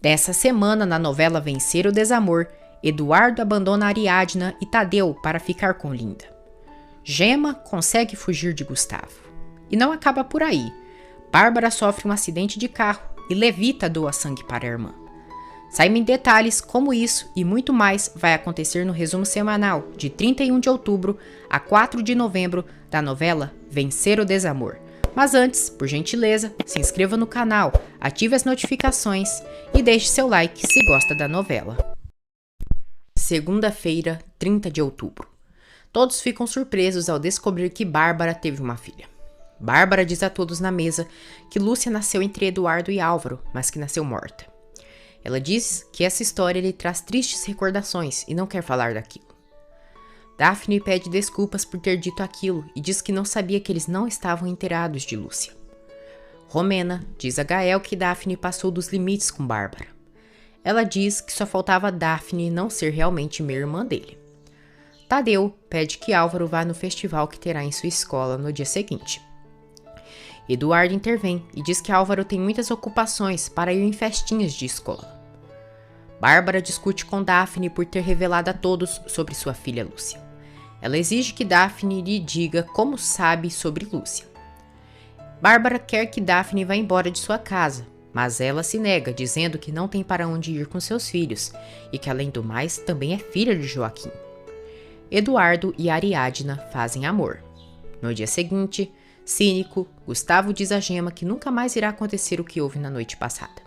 Dessa semana, na novela Vencer o Desamor, Eduardo abandona Ariadna e Tadeu para ficar com Linda. Gema consegue fugir de Gustavo. E não acaba por aí. Bárbara sofre um acidente de carro e Levita doa sangue para a irmã. Saiba em detalhes como isso e muito mais vai acontecer no resumo semanal de 31 de outubro a 4 de novembro da novela Vencer o Desamor. Mas antes, por gentileza, se inscreva no canal, ative as notificações e deixe seu like se gosta da novela. Segunda-feira, 30 de outubro. Todos ficam surpresos ao descobrir que Bárbara teve uma filha. Bárbara diz a todos na mesa que Lúcia nasceu entre Eduardo e Álvaro, mas que nasceu morta. Ela diz que essa história lhe traz tristes recordações e não quer falar daquilo. Daphne pede desculpas por ter dito aquilo e diz que não sabia que eles não estavam inteirados de Lúcia. Romena diz a Gael que Daphne passou dos limites com Bárbara. Ela diz que só faltava Daphne não ser realmente meia-irmã dele. Tadeu pede que Álvaro vá no festival que terá em sua escola no dia seguinte. Eduardo intervém e diz que Álvaro tem muitas ocupações para ir em festinhas de escola. Bárbara discute com Daphne por ter revelado a todos sobre sua filha Lúcia. Ela exige que Daphne lhe diga como sabe sobre Lúcia. Bárbara quer que Daphne vá embora de sua casa, mas ela se nega, dizendo que não tem para onde ir com seus filhos e que, além do mais, também é filha de Joaquim. Eduardo e Ariadna fazem amor. No dia seguinte, cínico, Gustavo diz a Gema que nunca mais irá acontecer o que houve na noite passada.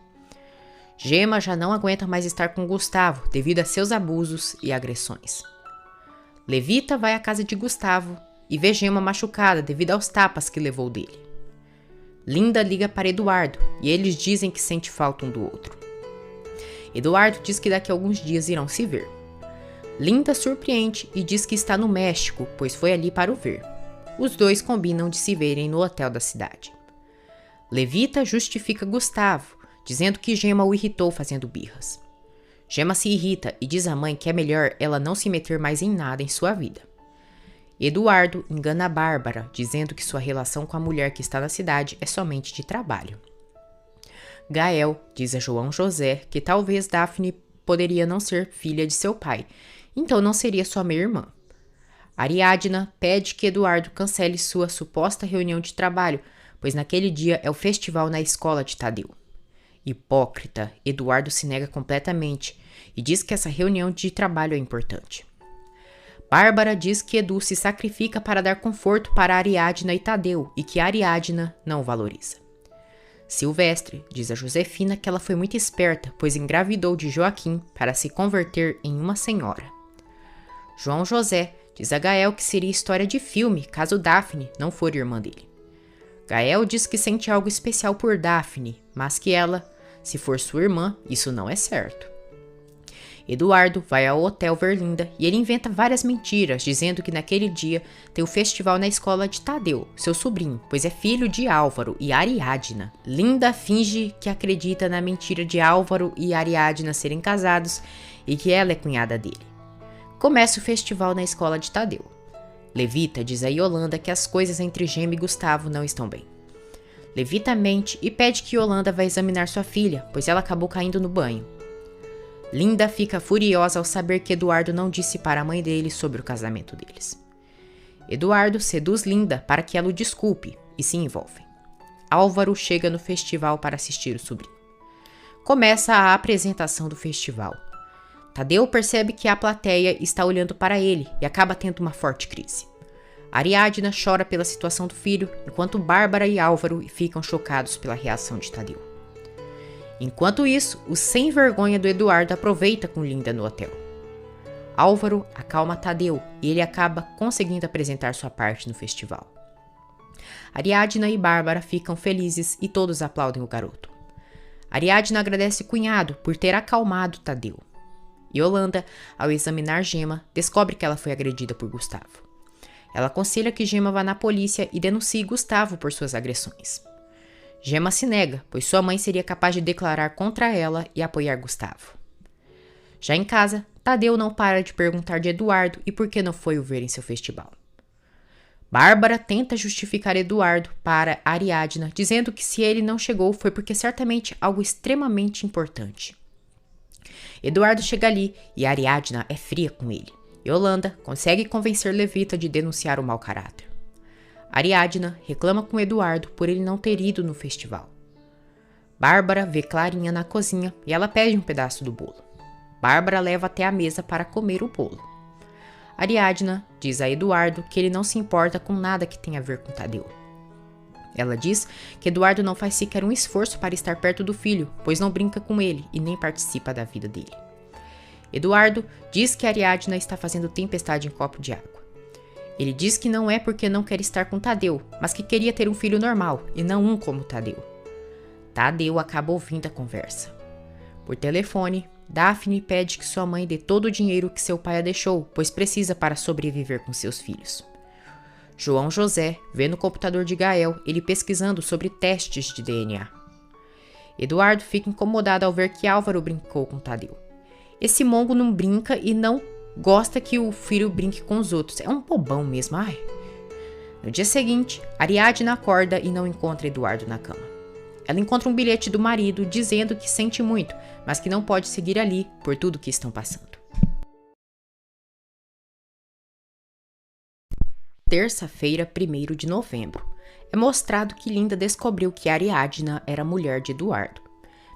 Gema já não aguenta mais estar com Gustavo devido a seus abusos e agressões. Levita vai à casa de Gustavo e vê Gema machucada devido aos tapas que levou dele. Linda liga para Eduardo e eles dizem que sente falta um do outro. Eduardo diz que daqui a alguns dias irão se ver. Linda surpreende e diz que está no México, pois foi ali para o ver. Os dois combinam de se verem no hotel da cidade. Levita justifica Gustavo, dizendo que Gema o irritou fazendo birras. Gema se irrita e diz à mãe que é melhor ela não se meter mais em nada em sua vida. Eduardo engana a Bárbara, dizendo que sua relação com a mulher que está na cidade é somente de trabalho. Gael diz a João José que talvez Daphne poderia não ser filha de seu pai, então não seria sua meia-irmã. Ariadna pede que Eduardo cancele sua suposta reunião de trabalho, pois naquele dia é o festival na escola de Tadeu. Hipócrita, Eduardo se nega completamente e diz que essa reunião de trabalho é importante. Bárbara diz que Edu se sacrifica para dar conforto para Ariadna e Tadeu e que Ariadna não o valoriza. Silvestre diz a Josefina que ela foi muito esperta, pois engravidou de Joaquim para se converter em uma senhora. João José diz a Gael que seria história de filme caso Daphne não for irmã dele. Gael diz que sente algo especial por Daphne, mas que ela, se for sua irmã, isso não é certo. Eduardo vai ao hotel ver Linda e ele inventa várias mentiras, dizendo que naquele dia tem o festival na escola de Tadeu, seu sobrinho, pois é filho de Álvaro e Ariadna. Linda finge que acredita na mentira de Álvaro e Ariadna serem casados e que ela é cunhada dele. Começa o festival na escola de Tadeu. Levita diz a Yolanda que as coisas entre Gema e Gustavo não estão bem. Levita mente e pede que Yolanda vá examinar sua filha, pois ela acabou caindo no banho. Linda fica furiosa ao saber que Eduardo não disse para a mãe dele sobre o casamento deles. Eduardo seduz Linda para que ela o desculpe e se envolvem. Álvaro chega no festival para assistir o sobrinho. Começa a apresentação do festival. Tadeu percebe que a plateia está olhando para ele e acaba tendo uma forte crise. Ariadna chora pela situação do filho, enquanto Bárbara e Álvaro ficam chocados pela reação de Tadeu. Enquanto isso, o sem vergonha do Eduardo aproveita com Linda no hotel. Álvaro acalma Tadeu e ele acaba conseguindo apresentar sua parte no festival. Ariadna e Bárbara ficam felizes e todos aplaudem o garoto. Ariadna agradece o cunhado por ter acalmado Tadeu. Yolanda, ao examinar Gema, descobre que ela foi agredida por Gustavo. Ela aconselha que Gema vá na polícia e denuncie Gustavo por suas agressões. Gema se nega, pois sua mãe seria capaz de declarar contra ela e apoiar Gustavo. Já em casa, Tadeu não para de perguntar de Eduardo e por que não foi o ver em seu festival. Bárbara tenta justificar Eduardo para Ariadna, dizendo que se ele não chegou foi porque certamente algo extremamente importante. Eduardo chega ali e Ariadna é fria com ele. Yolanda consegue convencer Levita de denunciar o mau caráter. Ariadna reclama com Eduardo por ele não ter ido no festival. Bárbara vê Clarinha na cozinha e ela pede um pedaço do bolo. Bárbara leva até a mesa para comer o bolo. Ariadna diz a Eduardo que ele não se importa com nada que tenha a ver com Tadeu. Ela diz que Eduardo não faz sequer um esforço para estar perto do filho, pois não brinca com ele e nem participa da vida dele. Eduardo diz que Ariadna está fazendo tempestade em copo de água. Ele diz que não é porque não quer estar com Tadeu, mas que queria ter um filho normal e não um como Tadeu. Tadeu acaba ouvindo a conversa. Por telefone, Daphne pede que sua mãe dê todo o dinheiro que seu pai a deixou, pois precisa para sobreviver com seus filhos. João José vê no computador de Gael ele pesquisando sobre testes de DNA. Eduardo fica incomodado ao ver que Álvaro brincou com Tadeu. Esse mongo não brinca e não gosta que o filho brinque com os outros. É um bobão mesmo, ai. No dia seguinte, Ariadna acorda e não encontra Eduardo na cama. Ela encontra um bilhete do marido dizendo que sente muito, mas que não pode seguir ali por tudo que estão passando. Terça-feira, 1º de novembro. É mostrado que Linda descobriu que Ariadna era mulher de Eduardo.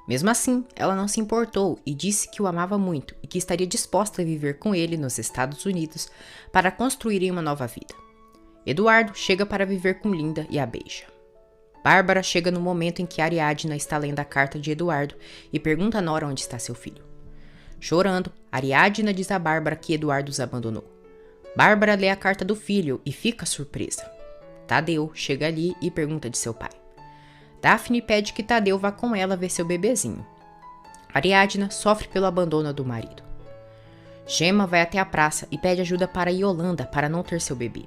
Mesmo assim, ela não se importou e disse que o amava muito e que estaria disposta a viver com ele nos Estados Unidos para construírem uma nova vida. Eduardo chega para viver com Linda e a beija. Bárbara chega no momento em que Ariadna está lendo a carta de Eduardo e pergunta a Nora onde está seu filho. Chorando, Ariadna diz a Bárbara que Eduardo os abandonou. Bárbara lê a carta do filho e fica surpresa. Tadeu chega ali e pergunta de seu pai. Daphne pede que Tadeu vá com ela ver seu bebezinho. Ariadna sofre pelo abandono do marido. Gemma vai até a praça e pede ajuda para Yolanda para não ter seu bebê.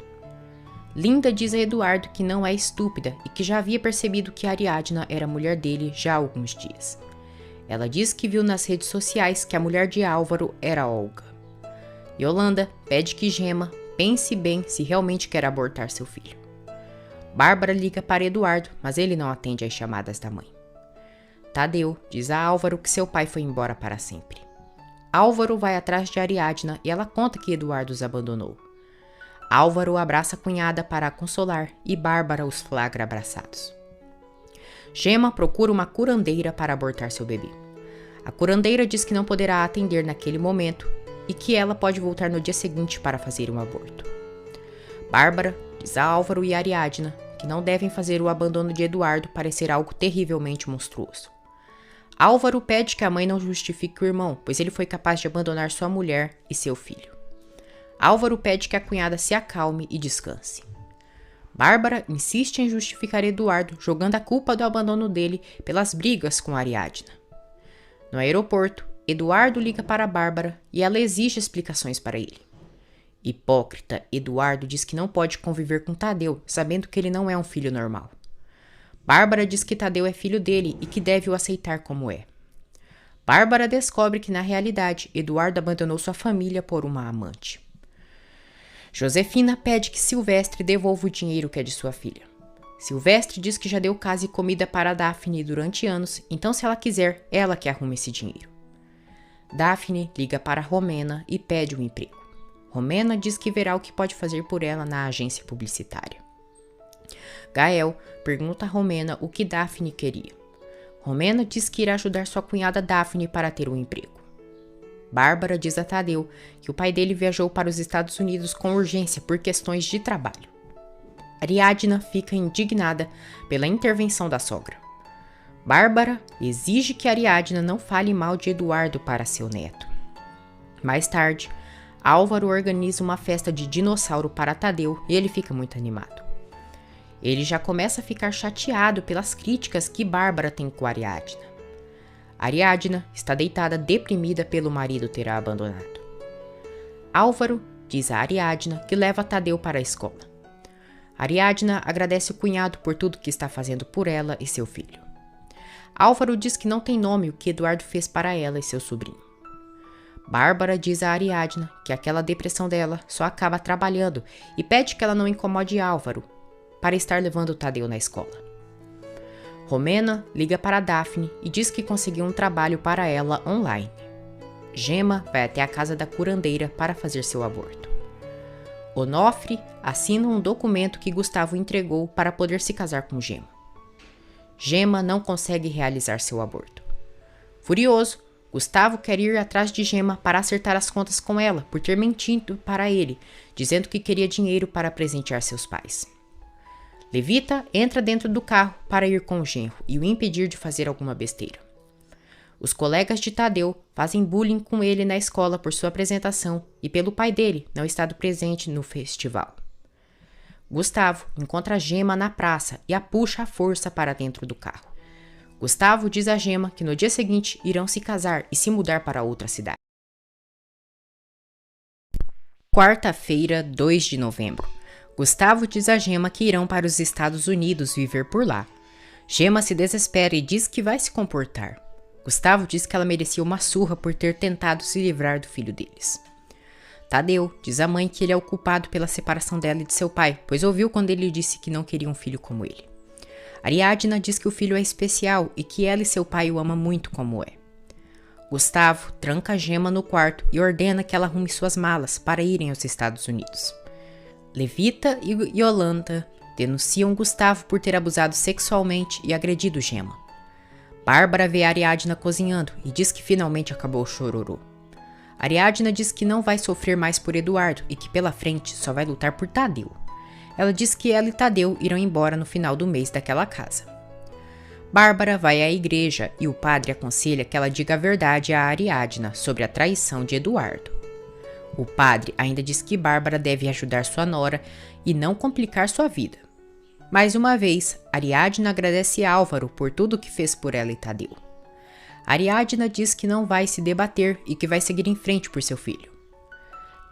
Linda diz a Eduardo que não é estúpida e que já havia percebido que Ariadna era a mulher dele já há alguns dias. Ela diz que viu nas redes sociais que a mulher de Álvaro era Olga. Yolanda pede que Gemma pense bem se realmente quer abortar seu filho. Bárbara liga para Eduardo, mas ele não atende às chamadas da mãe. Tadeu diz a Álvaro que seu pai foi embora para sempre. Álvaro vai atrás de Ariadna e ela conta que Eduardo os abandonou. Álvaro abraça a cunhada para a consolar e Bárbara os flagra abraçados. Gemma procura uma curandeira para abortar seu bebê. A curandeira diz que não poderá atender naquele momento e que ela pode voltar no dia seguinte para fazer um aborto. Bárbara diz a Álvaro e Ariadna que não devem fazer o abandono de Eduardo parecer algo terrivelmente monstruoso. Álvaro pede que a mãe não justifique o irmão, pois ele foi capaz de abandonar sua mulher e seu filho. Álvaro pede que a cunhada se acalme e descanse. Bárbara insiste em justificar Eduardo, jogando a culpa do abandono dele pelas brigas com Ariadna. No aeroporto, Eduardo liga para Bárbara e ela exige explicações para ele. Hipócrita, Eduardo diz que não pode conviver com Tadeu, sabendo que ele não é um filho normal. Bárbara diz que Tadeu é filho dele e que deve o aceitar como é. Bárbara descobre que, na realidade, Eduardo abandonou sua família por uma amante. Josefina pede que Silvestre devolva o dinheiro que é de sua filha. Silvestre diz que já deu casa e comida para Daphne durante anos, então se ela quiser, ela que arruma esse dinheiro. Daphne liga para Romena e pede um emprego. Romena diz que verá o que pode fazer por ela na agência publicitária. Gael pergunta a Romena o que Daphne queria. Romena diz que irá ajudar sua cunhada Daphne para ter um emprego. Bárbara diz a Tadeu que o pai dele viajou para os Estados Unidos com urgência por questões de trabalho. Ariadna fica indignada pela intervenção da sogra. Bárbara exige que Ariadna não fale mal de Eduardo para seu neto. Mais tarde, Álvaro organiza uma festa de dinossauro para Tadeu e ele fica muito animado. Ele já começa a ficar chateado pelas críticas que Bárbara tem com Ariadna. Ariadna está deitada deprimida pelo marido ter a abandonado. Álvaro diz a Ariadna que leva Tadeu para a escola. Ariadna agradece o cunhado por tudo que está fazendo por ela e seu filho. Álvaro diz que não tem nome o que Eduardo fez para ela e seu sobrinho. Bárbara diz a Ariadna que aquela depressão dela só acaba trabalhando e pede que ela não incomode Álvaro para estar levando Tadeu na escola. Romena liga para Daphne e diz que conseguiu um trabalho para ela online. Gema vai até a casa da curandeira para fazer seu aborto. Onofre assina um documento que Gustavo entregou para poder se casar com Gema. Gema não consegue realizar seu aborto. Furioso, Gustavo quer ir atrás de Gema para acertar as contas com ela por ter mentido para ele, dizendo que queria dinheiro para presentear seus pais. Levita entra dentro do carro para ir com o genro e o impedir de fazer alguma besteira. Os colegas de Tadeu fazem bullying com ele na escola por sua apresentação e pelo pai dele não estar presente no festival. Gustavo encontra Gema na praça e a puxa à força para dentro do carro. Gustavo diz a Gema que no dia seguinte irão se casar e se mudar para outra cidade. Quarta-feira, 2 de novembro. Gustavo diz a Gema que irão para os Estados Unidos viver por lá. Gema se desespera e diz que vai se comportar. Gustavo diz que ela merecia uma surra por ter tentado se livrar do filho deles. Tadeu diz à mãe que ele é o culpado pela separação dela e de seu pai, pois ouviu quando ele disse que não queria um filho como ele. Ariadna diz que o filho é especial e que ela e seu pai o amam muito como é. Gustavo tranca a Gema no quarto e ordena que ela arrume suas malas para irem aos Estados Unidos. Levita e Yolanda denunciam Gustavo por ter abusado sexualmente e agredido Gema. Bárbara vê Ariadna cozinhando e diz que finalmente acabou o chororô. Ariadna diz que não vai sofrer mais por Eduardo e que pela frente só vai lutar por Tadeu. Ela diz que ela e Tadeu irão embora no final do mês daquela casa. Bárbara vai à igreja e o padre aconselha que ela diga a verdade a Ariadna sobre a traição de Eduardo. O padre ainda diz que Bárbara deve ajudar sua nora e não complicar sua vida. Mais uma vez, Ariadna agradece a Álvaro por tudo que fez por ela e Tadeu. Ariadna diz que não vai se debater e que vai seguir em frente por seu filho.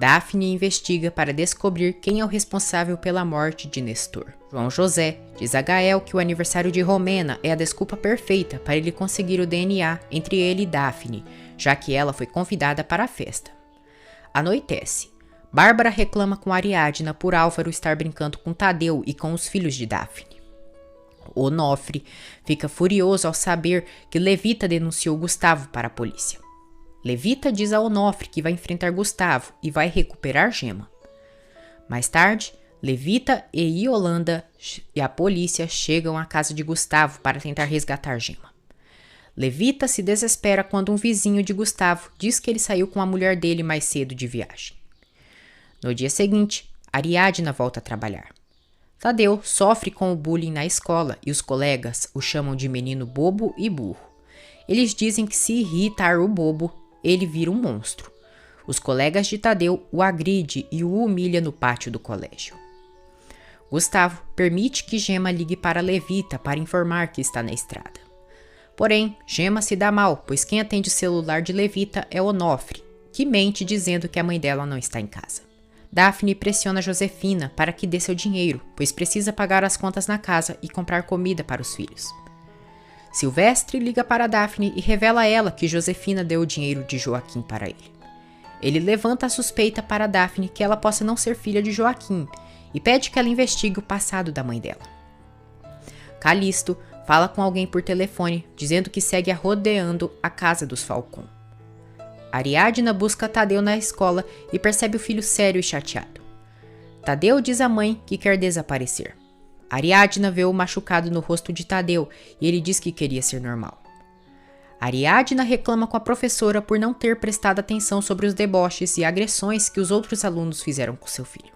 Daphne investiga para descobrir quem é o responsável pela morte de Nestor. João José diz a Gael que o aniversário de Romena é a desculpa perfeita para ele conseguir o DNA entre ele e Daphne, já que ela foi convidada para a festa. Anoitece. Bárbara reclama com Ariadna por Álvaro estar brincando com Tadeu e com os filhos de Daphne. Onofre fica furioso ao saber que Levita denunciou Gustavo para a polícia. Levita diz a Onofre que vai enfrentar Gustavo e vai recuperar Gema. Mais tarde, Levita e Yolanda e a polícia chegam à casa de Gustavo para tentar resgatar Gema. Levita se desespera quando um vizinho de Gustavo diz que ele saiu com a mulher dele mais cedo de viagem. No dia seguinte, Ariadna volta a trabalhar. Tadeu sofre com o bullying na escola e os colegas o chamam de menino bobo e burro. Eles dizem que se irritar o bobo, ele vira um monstro. Os colegas de Tadeu o agride e o humilha no pátio do colégio. Gustavo permite que Gema ligue para Levita para informar que está na estrada. Porém, Gema se dá mal, pois quem atende o celular de Levita é Onofre, que mente dizendo que a mãe dela não está em casa. Daphne pressiona Josefina para que dê seu dinheiro, pois precisa pagar as contas na casa e comprar comida para os filhos. Silvestre liga para Daphne e revela a ela que Josefina deu o dinheiro de Joaquim para ele. Ele levanta a suspeita para Daphne que ela possa não ser filha de Joaquim e pede que ela investigue o passado da mãe dela. Calisto fala com alguém por telefone, dizendo que segue rodeando a casa dos Falcon. Ariadna busca Tadeu na escola e percebe o filho sério e chateado. Tadeu diz à mãe que quer desaparecer. Ariadna vê o machucado no rosto de Tadeu e ele diz que queria ser normal. Ariadna reclama com a professora por não ter prestado atenção sobre os deboches e agressões que os outros alunos fizeram com seu filho.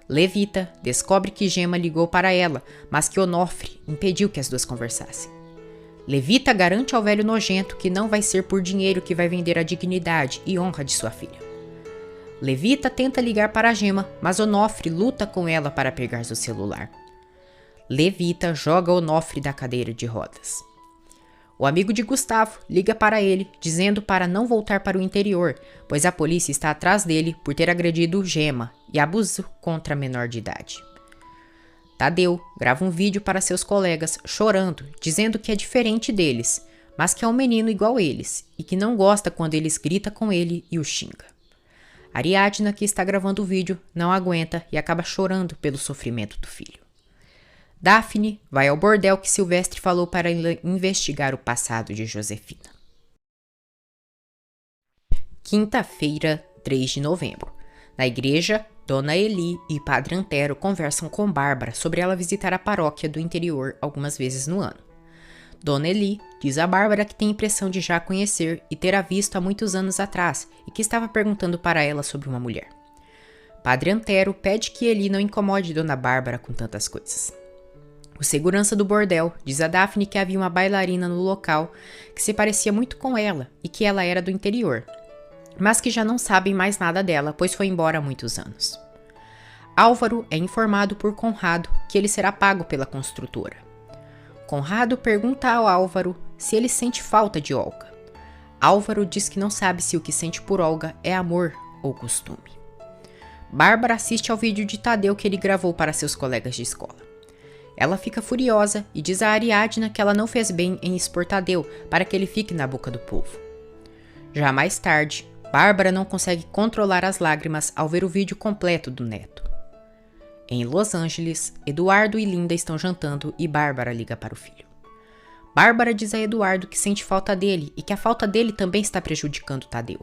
Levita descobre que Gema ligou para ela, mas que Onofre impediu que as duas conversassem. Levita garante ao velho nojento que não vai ser por dinheiro que vai vender a dignidade e honra de sua filha. Levita tenta ligar para Gema, mas Onofre luta com ela para pegar seu celular. Levita joga Onofre da cadeira de rodas. O amigo de Gustavo liga para ele, dizendo para não voltar para o interior, pois a polícia está atrás dele por ter agredido Gema e abuso contra a menor de idade. Tadeu grava um vídeo para seus colegas chorando, dizendo que é diferente deles, mas que é um menino igual eles e que não gosta quando eles gritam com ele e o xinga. Ariadna, que está gravando o vídeo, não aguenta e acaba chorando pelo sofrimento do filho. Daphne vai ao bordel que Silvestre falou para investigar o passado de Josefina. Quinta-feira, 3 de novembro. Na igreja, Dona Eli e Padre Antero conversam com Bárbara sobre ela visitar a paróquia do interior algumas vezes no ano. Dona Eli diz a Bárbara que tem a impressão de já a conhecer e ter a visto há muitos anos atrás e que estava perguntando para ela sobre uma mulher. Padre Antero pede que Eli não incomode Dona Bárbara com tantas coisas. O segurança do bordel diz a Daphne que havia uma bailarina no local que se parecia muito com ela e que ela era do interior, mas que já não sabem mais nada dela, pois foi embora há muitos anos. Álvaro é informado por Conrado que ele será pago pela construtora. Conrado pergunta ao Álvaro se ele sente falta de Olga. Álvaro diz que não sabe se o que sente por Olga é amor ou costume. Bárbara assiste ao vídeo de Tadeu que ele gravou para seus colegas de escola. Ela fica furiosa e diz a Ariadna que ela não fez bem em expor Tadeu para que ele fique na boca do povo. Já mais tarde, Bárbara não consegue controlar as lágrimas ao ver o vídeo completo do neto. Em Los Angeles, Eduardo e Linda estão jantando e Bárbara liga para o filho. Bárbara diz a Eduardo que sente falta dele e que a falta dele também está prejudicando Tadeu.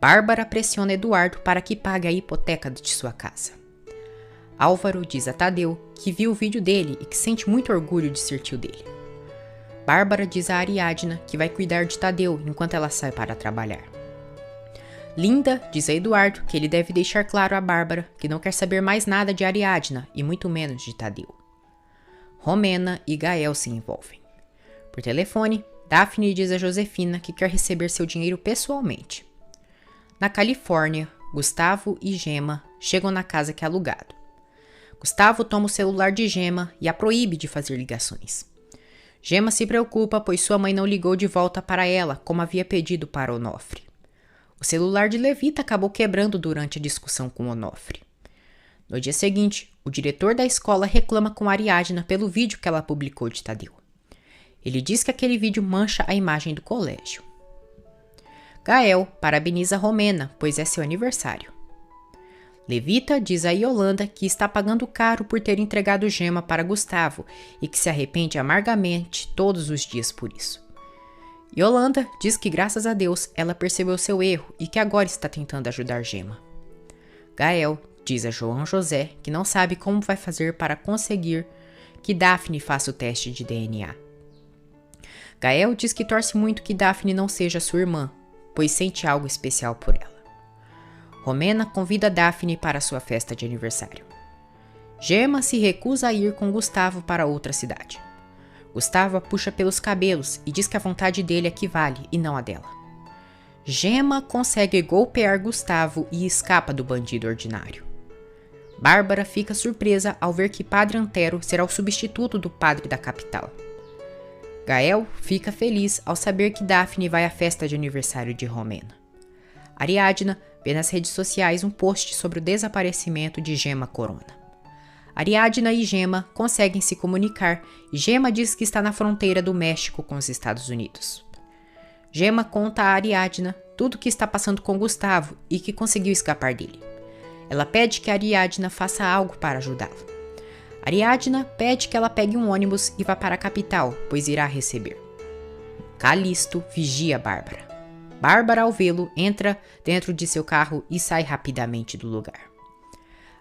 Bárbara pressiona Eduardo para que pague a hipoteca de sua casa. Álvaro diz a Tadeu que viu o vídeo dele e que sente muito orgulho de ser tio dele. Bárbara diz a Ariadna que vai cuidar de Tadeu enquanto ela sai para trabalhar. Linda diz a Eduardo que ele deve deixar claro a Bárbara que não quer saber mais nada de Ariadna e muito menos de Tadeu. Romena e Gael se envolvem. Por telefone, Daphne diz a Josefina que quer receber seu dinheiro pessoalmente. Na Califórnia, Gustavo e Gemma chegam na casa que é alugado. Gustavo toma o celular de Gemma e a proíbe de fazer ligações. Gemma se preocupa, pois sua mãe não ligou de volta para ela, como havia pedido para Onofre. O celular de Levita acabou quebrando durante a discussão com Onofre. No dia seguinte, o diretor da escola reclama com Ariadna pelo vídeo que ela publicou de Tadeu. Ele diz que aquele vídeo mancha a imagem do colégio. Gael parabeniza Romena, pois é seu aniversário. Levita diz a Yolanda que está pagando caro por ter entregado Gemma para Gustavo e que se arrepende amargamente todos os dias por isso. Yolanda diz que graças a Deus ela percebeu seu erro e que agora está tentando ajudar Gemma. Gael diz a João José que não sabe como vai fazer para conseguir que Daphne faça o teste de DNA. Gael diz que torce muito que Daphne não seja sua irmã, pois sente algo especial por ela. Romena convida Daphne para sua festa de aniversário. Gemma se recusa a ir com Gustavo para outra cidade. Gustavo a puxa pelos cabelos e diz que a vontade dele é que vale e não a dela. Gemma consegue golpear Gustavo e escapa do bandido ordinário. Bárbara fica surpresa ao ver que Padre Antero será o substituto do padre da capital. Gael fica feliz ao saber que Daphne vai à festa de aniversário de Romena. Ariadna vê nas redes sociais um post sobre o desaparecimento de Gemma Corona. Ariadna e Gemma conseguem se comunicar e Gemma diz que está na fronteira do México com os Estados Unidos. Gemma conta a Ariadna tudo o que está passando com Gustavo e que conseguiu escapar dele. Ela pede que Ariadna faça algo para ajudá-la. Ariadna pede que ela pegue um ônibus e vá para a capital, pois irá receber. Calisto vigia Bárbara. Bárbara, ao vê-lo, entra dentro de seu carro e sai rapidamente do lugar.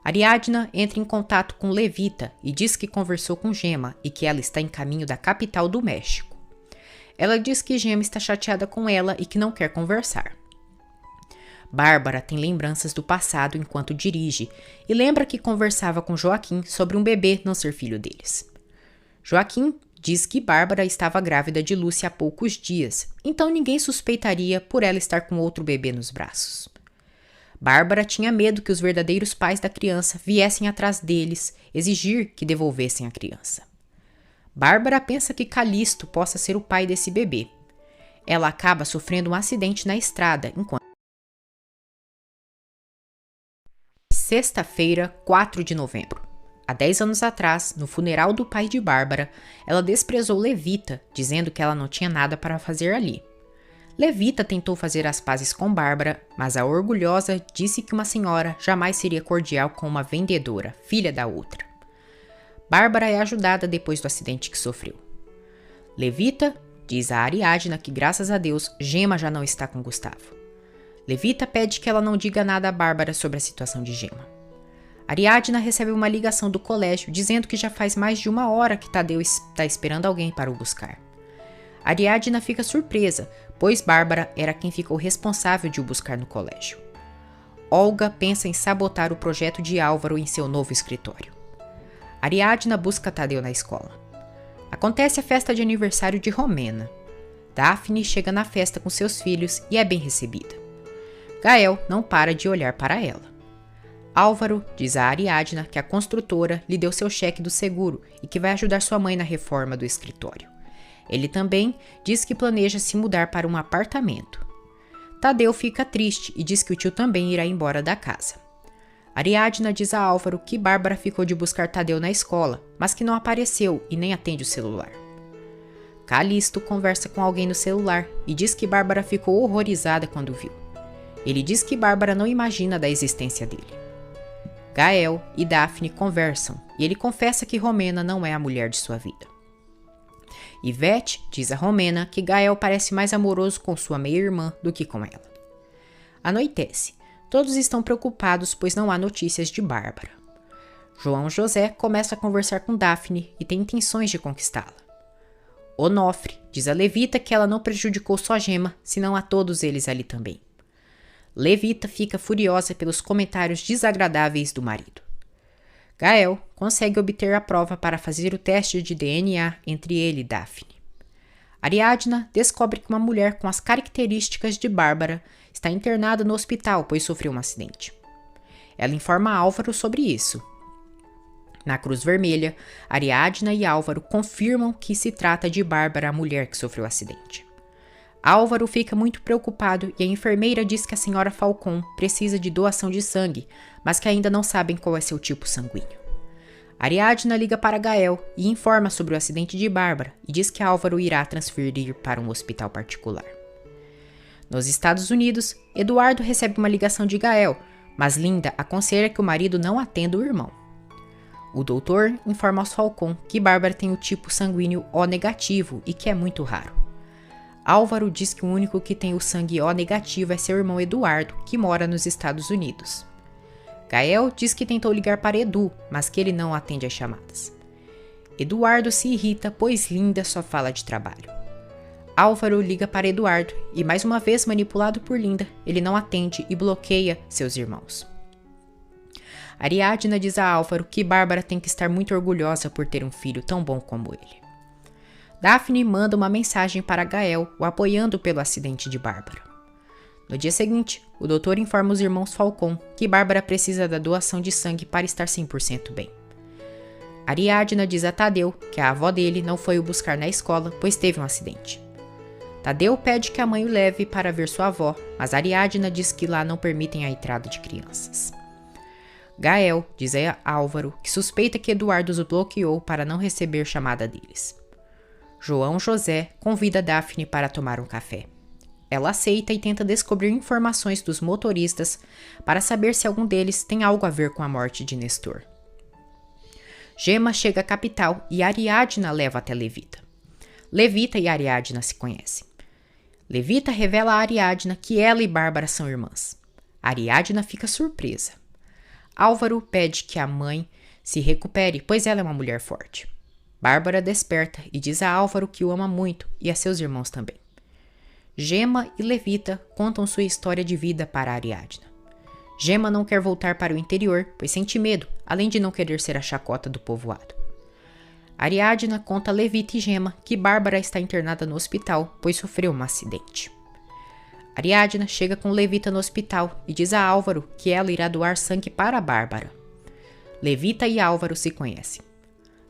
Ariadna entra em contato com Levita e diz que conversou com Gemma e que ela está em caminho da capital do México. Ela diz que Gemma está chateada com ela e que não quer conversar. Bárbara tem lembranças do passado enquanto dirige e lembra que conversava com Joaquim sobre um bebê não ser filho deles. Joaquim diz que Bárbara estava grávida de Lúcia há poucos dias, então ninguém suspeitaria por ela estar com outro bebê nos braços. Bárbara tinha medo que os verdadeiros pais da criança viessem atrás deles, exigir que devolvessem a criança. Bárbara pensa que Calisto possa ser o pai desse bebê. Ela acaba sofrendo um acidente na estrada enquanto... Sexta-feira, 4 de novembro. Há 10 anos atrás, no funeral do pai de Bárbara, ela desprezou Levita, dizendo que ela não tinha nada para fazer ali. Levita tentou fazer as pazes com Bárbara, mas a orgulhosa disse que uma senhora jamais seria cordial com uma vendedora, filha da outra. Bárbara é ajudada depois do acidente que sofreu. Levita diz a Ariadna que, graças a Deus, Gemma já não está com Gustavo. Levita pede que ela não diga nada a Bárbara sobre a situação de Gema. Ariadna recebe uma ligação do colégio dizendo que já faz mais de 1 hora que Tadeu está esperando alguém para o buscar. Ariadna fica surpresa, pois Bárbara era quem ficou responsável de o buscar no colégio. Olga pensa em sabotar o projeto de Álvaro em seu novo escritório. Ariadna busca Tadeu na escola. Acontece a festa de aniversário de Romena. Daphne chega na festa com seus filhos e é bem recebida. Gael não para de olhar para ela. Álvaro diz a Ariadna que a construtora lhe deu seu cheque do seguro e que vai ajudar sua mãe na reforma do escritório. Ele também diz que planeja se mudar para um apartamento. Tadeu fica triste e diz que o tio também irá embora da casa. Ariadna diz a Álvaro que Bárbara ficou de buscar Tadeu na escola, mas que não apareceu e nem atende o celular. Calixto conversa com alguém no celular e diz que Bárbara ficou horrorizada quando viu. Ele diz que Bárbara não imagina da existência dele. Gael e Daphne conversam e ele confessa que Romena não é a mulher de sua vida. Ivete diz a Romena que Gael parece mais amoroso com sua meia-irmã do que com ela. Anoitece. Todos estão preocupados, pois não há notícias de Bárbara. João José começa a conversar com Daphne e tem intenções de conquistá-la. Onofre diz a Levita que ela não prejudicou só Gema, senão a todos eles ali também. Levita fica furiosa pelos comentários desagradáveis do marido. Gael consegue obter a prova para fazer o teste de DNA entre ele e Daphne. Ariadna descobre que uma mulher com as características de Bárbara está internada no hospital, pois sofreu um acidente. Ela informa Álvaro sobre isso. Na Cruz Vermelha, Ariadna e Álvaro confirmam que se trata de Bárbara, a mulher que sofreu o acidente. Álvaro fica muito preocupado e a enfermeira diz que a senhora Falcon precisa de doação de sangue, mas que ainda não sabem qual é seu tipo sanguíneo. Ariadna liga para Gael e informa sobre o acidente de Bárbara e diz que Álvaro irá transferir para um hospital particular. Nos Estados Unidos, Eduardo recebe uma ligação de Gael, mas Linda aconselha que o marido não atenda o irmão. O doutor informa aos Falcon que Bárbara tem o tipo sanguíneo O negativo e que é muito raro. Álvaro diz que o único que tem o sangue O negativo é seu irmão Eduardo, que mora nos Estados Unidos. Gael diz que tentou ligar para Edu, mas que ele não atende às chamadas. Eduardo se irrita, pois Linda só fala de trabalho. Álvaro liga para Eduardo e, mais uma vez manipulado por Linda, ele não atende e bloqueia seus irmãos. Ariadna diz a Álvaro que Bárbara tem que estar muito orgulhosa por ter um filho tão bom como ele. Daphne manda uma mensagem para Gael, o apoiando pelo acidente de Bárbara. No dia seguinte, o doutor informa os irmãos Falcon que Bárbara precisa da doação de sangue para estar 100% bem. Ariadna diz a Tadeu que a avó dele não foi o buscar na escola, pois teve um acidente. Tadeu pede que a mãe o leve para ver sua avó, mas Ariadna diz que lá não permitem a entrada de crianças. Gael diz a Álvaro que suspeita que Eduardo os bloqueou para não receber chamada deles. João José convida Daphne para tomar um café. Ela aceita e tenta descobrir informações dos motoristas para saber se algum deles tem algo a ver com a morte de Nestor. Gema chega à capital e Ariadna leva até Levita. Levita e Ariadna se conhecem. Levita revela a Ariadna que ela e Bárbara são irmãs. Ariadna fica surpresa. Álvaro pede que a mãe se recupere, pois ela é uma mulher forte. Bárbara desperta e diz a Álvaro que o ama muito e a seus irmãos também. Gema e Levita contam sua história de vida para Ariadna. Gema não quer voltar para o interior, pois sente medo, além de não querer ser a chacota do povoado. Ariadna conta a Levita e Gema que Bárbara está internada no hospital, pois sofreu um acidente. Ariadna chega com Levita no hospital e diz a Álvaro que ela irá doar sangue para Bárbara. Levita e Álvaro se conhecem.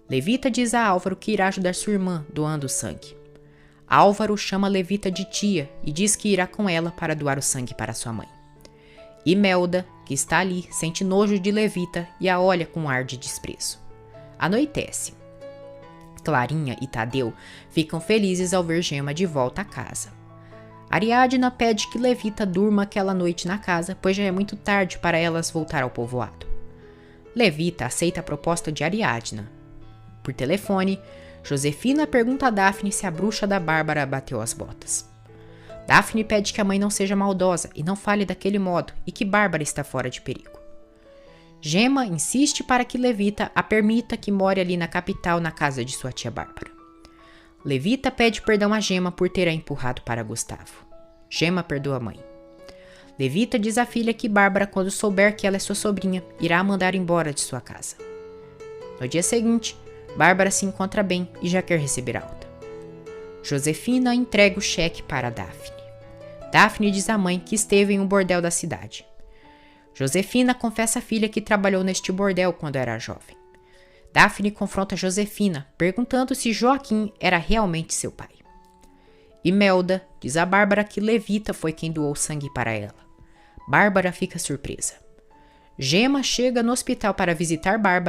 Levita diz a Álvaro que irá ajudar sua irmã doando sangue. Álvaro chama Levita de tia e diz que irá com ela para doar o sangue para sua mãe. Imelda, que está ali, sente nojo de Levita e a olha com um ar de desprezo. Anoitece. Clarinha e Tadeu ficam felizes ao ver Gema de volta à casa. Ariadna pede que Levita durma aquela noite na casa, pois já é muito tarde para elas voltar ao povoado. Levita aceita a proposta de Ariadna. Por telefone, Josefina pergunta a Daphne se a bruxa da Bárbara bateu as botas. Daphne pede que a mãe não seja maldosa e não fale daquele modo e que Bárbara está fora de perigo. Gemma insiste para que Levita a permita que more ali na capital na casa de sua tia Bárbara. Levita pede perdão a Gemma por ter a empurrado para Gustavo. Gemma perdoa a mãe. Levita diz à filha que Bárbara, quando souber que ela é sua sobrinha, irá a mandar embora de sua casa. No dia seguinte, Bárbara se encontra bem e já quer receber alta. Josefina entrega o cheque para Daphne. Daphne diz à mãe que esteve em um bordel da cidade. Josefina confessa à filha que trabalhou neste bordel quando era jovem. Daphne confronta Josefina, perguntando se Joaquim era realmente seu pai. Imelda diz a Bárbara que Levita foi quem doou sangue para ela. Bárbara fica surpresa. Gemma chega no hospital para visitar Bárbara